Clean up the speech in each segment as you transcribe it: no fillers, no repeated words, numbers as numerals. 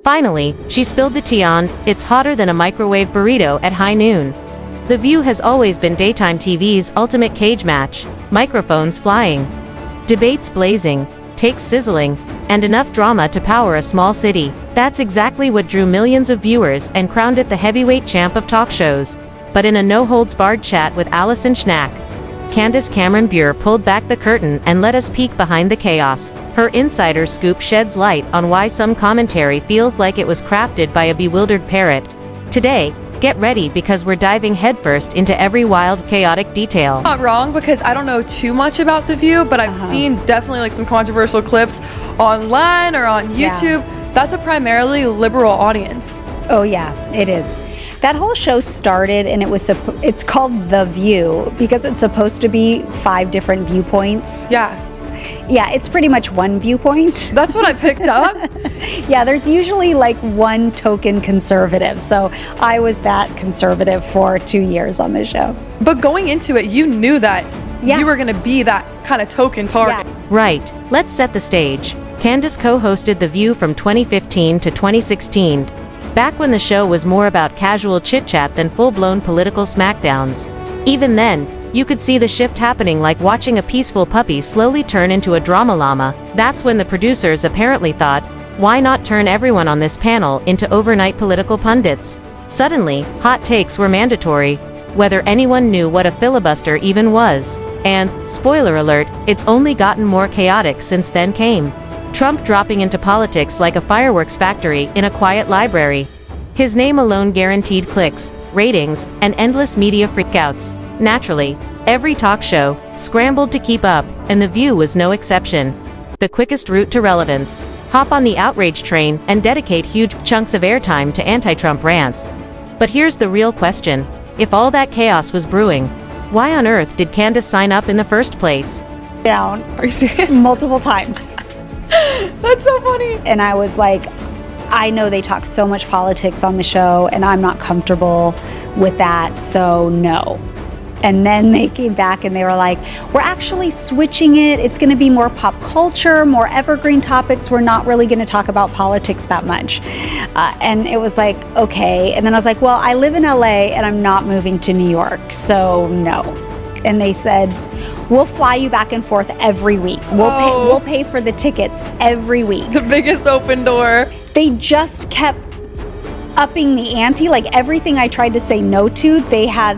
Finally, she spilled the tea on, "It's hotter than a microwave burrito at high noon." The View has always been daytime TV's ultimate cage match, microphones flying, debates blazing, takes sizzling, and enough drama to power a small city. That's exactly what drew millions of viewers and crowned it the heavyweight champ of talk shows. But in a no-holds-barred chat with Allison Schnack, Candace Cameron Bure pulled back the curtain and let us peek behind the chaos. Her insider scoop sheds light on why some commentary feels like it was crafted by a bewildered parrot. Today, get ready because we're diving headfirst into every wild, chaotic detail. Not wrong, because I don't know too much about The View, but I've seen definitely like some controversial clips online or on YouTube. Yeah. That's a primarily liberal audience. Oh yeah, it is. That whole show started and it's called The View because it's supposed to be 5 different viewpoints. Yeah. Yeah, it's pretty much one viewpoint. That's what I picked up. Yeah, there's usually like one token conservative. So I was that conservative for 2 years on this show. But going into it, you knew that you were going to be that kind of token target. Yeah. Right. Let's set the stage. Candace co-hosted The View from 2015 to 2016, back when the show was more about casual chit-chat than full-blown political smackdowns. Even then, you could see the shift happening like watching a peaceful puppy slowly turn into a drama llama. That's when the producers apparently thought, why not turn everyone on this panel into overnight political pundits? Suddenly, hot takes were mandatory, whether anyone knew what a filibuster even was. And, spoiler alert, it's only gotten more chaotic since then came Trump dropping into politics like a fireworks factory in a quiet library. His name alone guaranteed clicks, ratings, and endless media freakouts. Naturally, every talk show scrambled to keep up, and The View was no exception. The quickest route to relevance. Hop on the outrage train and dedicate huge chunks of airtime to anti-Trump rants. But here's the real question. If all that chaos was brewing, why on earth did Candace sign up in the first place? Down. Are you serious? Multiple times. That's so funny. And I was like, I know they talk so much politics on the show, and I'm not comfortable with that, so no. And then they came back and they were like, we're actually switching it. It's going to be more pop culture, more evergreen topics. We're not really going to talk about politics that much. And it was like, okay. And then I was like, well, I live in LA and I'm not moving to New York, so no. And they said, we'll fly you back and forth every week. We'll pay for the tickets every week. The biggest open door. They just kept upping the ante. Like everything I tried to say no to, they had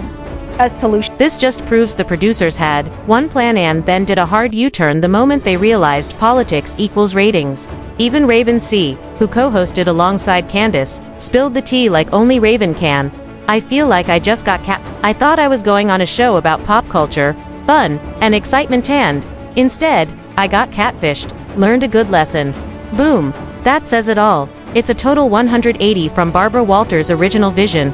a solution. This just proves the producers had one plan and then did a hard U-turn the moment they realized politics equals ratings. Even Raven C., who co-hosted alongside Candace, spilled the tea like only Raven can. I feel like I just got I thought I was going on a show about pop culture, fun, and excitement, and instead, I got catfished, learned a good lesson. Boom. That says it all. It's a total 180 from Barbara Walters' original vision.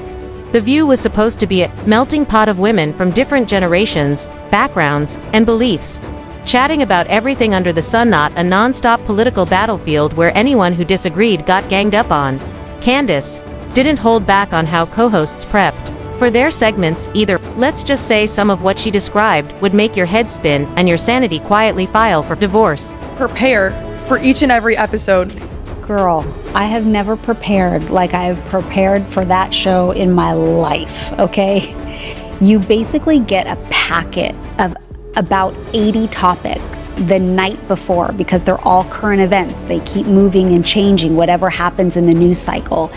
The View was supposed to be a melting pot of women from different generations, backgrounds, and beliefs, chatting about everything under the sun, not a non-stop political battlefield where anyone who disagreed got ganged up on. Candace didn't hold back on how co-hosts prepped for their segments either. Let's just say some of what she described would make your head spin and your sanity quietly file for divorce. Prepare for each and every episode. Girl, I have never prepared like I have prepared for that show in my life, okay? You basically get a packet of about 80 topics the night before because they're all current events. They keep moving and changing, whatever happens in the news cycle.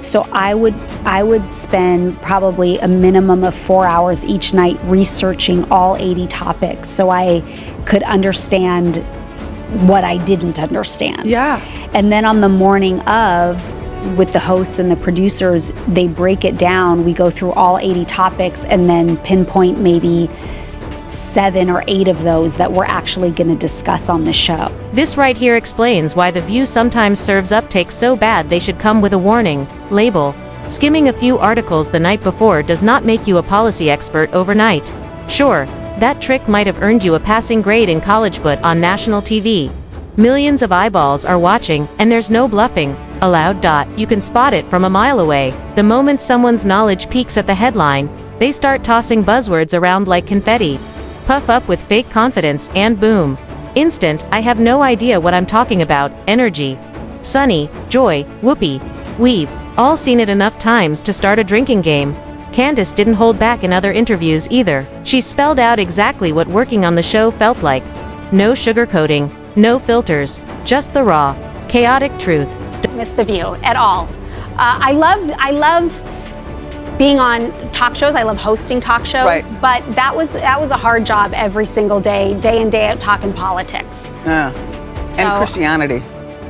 So I would spend probably a minimum of 4 hours each night researching all 80 topics so I could understand what I didn't understand. Yeah. And then on the morning of, with the hosts and the producers, they break it down. We go through all 80 topics and then pinpoint maybe 7 or 8 of those that we're actually going to discuss on the show. This right here explains why The View sometimes serves up takes so bad they should come with a warning label. Skimming a few articles the night before does not make you a policy expert overnight. Sure, that trick might have earned you a passing grade in college, but on national TV, millions of eyeballs are watching, and there's no bluffing allowed. You can spot it from a mile away. The moment someone's knowledge peaks at the headline, they start tossing buzzwords around like confetti. Puff up with fake confidence and boom. Instant, I have no idea what I'm talking about, energy. Sunny, Joy, Whoopi, we've all seen it enough times to start a drinking game. Candace didn't hold back in other interviews either. She spelled out exactly what working on the show felt like. No sugarcoating, no filters, just the raw, chaotic truth. Miss The View at all. I love being on talk shows. I love hosting talk shows, Right. but that was a hard job every single day in, day out, talking politics. Yeah. So- And Christianity.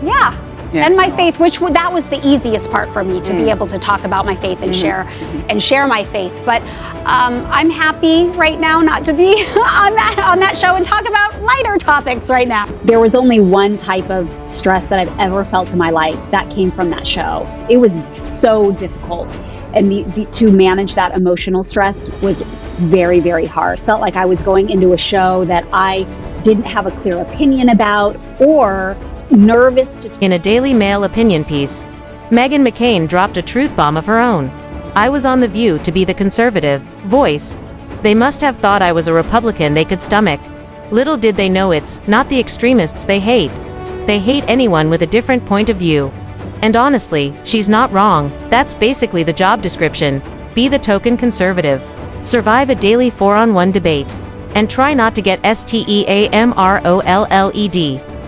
Yeah. Yeah. And my faith, that was the easiest part for me, to be able to talk about my faith and share my faith. But I'm happy right now not to be on that show and talk about lighter topics right now. There was only one type of stress that I've ever felt in my life that came from that show. It was so difficult. And to manage that emotional stress was very, very hard. Felt like I was going into a show that I didn't have a clear opinion about, or nervous to... In a Daily Mail opinion piece, Meghan McCain dropped a truth bomb of her own. I was on The View to be the conservative voice. They must have thought I was a Republican they could stomach. Little did they know it's not the extremists they hate. They hate anyone with a different point of view. And honestly, she's not wrong. That's basically the job description. Be the token conservative. Survive a daily 4-on-1 debate. And try not to get STEAMROLLED.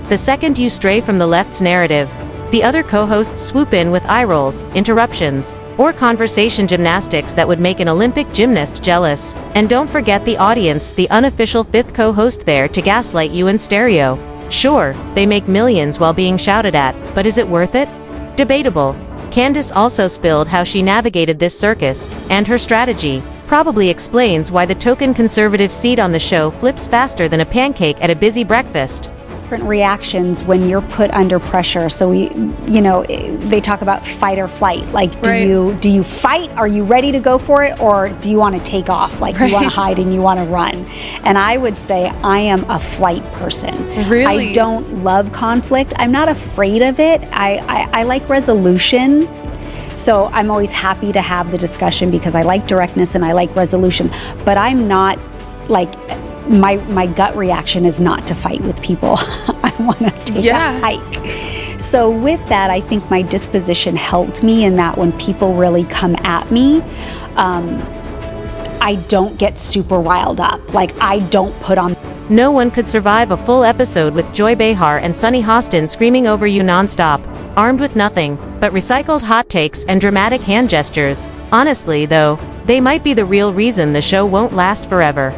The second you stray from the left's narrative, the other co-hosts swoop in with eye rolls, interruptions, or conversation gymnastics that would make an Olympic gymnast jealous. And don't forget the audience, the unofficial fifth co-host there to gaslight you in stereo. Sure, they make millions while being shouted at, but is it worth it? Debatable. Candace also spilled how she navigated this circus, and her strategy probably explains why the token conservative seat on the show flips faster than a pancake at a busy breakfast. Different reactions when you're put under pressure. So they talk about fight or flight. Like, do you fight? Are you ready to go for it? Or do you want to take off? Like, you want to hide and you want to run? And I would say I am a flight person. Really? I don't love conflict. I'm not afraid of it. I like resolution. So I'm always happy to have the discussion because I like directness and I like resolution. But I'm not like... My gut reaction is not to fight with people. I want to take a hike. So with that, I think my disposition helped me in that when people really come at me, I don't get super riled up. Like, I don't put on... No one could survive a full episode with Joy Behar and Sunny Hostin screaming over you nonstop, armed with nothing but recycled hot takes and dramatic hand gestures. Honestly, though, they might be the real reason the show won't last forever.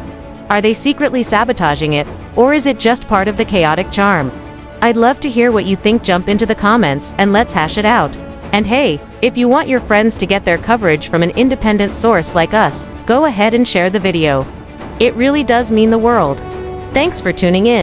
Are they secretly sabotaging it, or is it just part of the chaotic charm? I'd love to hear what you think. Jump into the comments and let's hash it out. And hey, if you want your friends to get their coverage from an independent source like us, go ahead and share the video. It really does mean the world. Thanks for tuning in.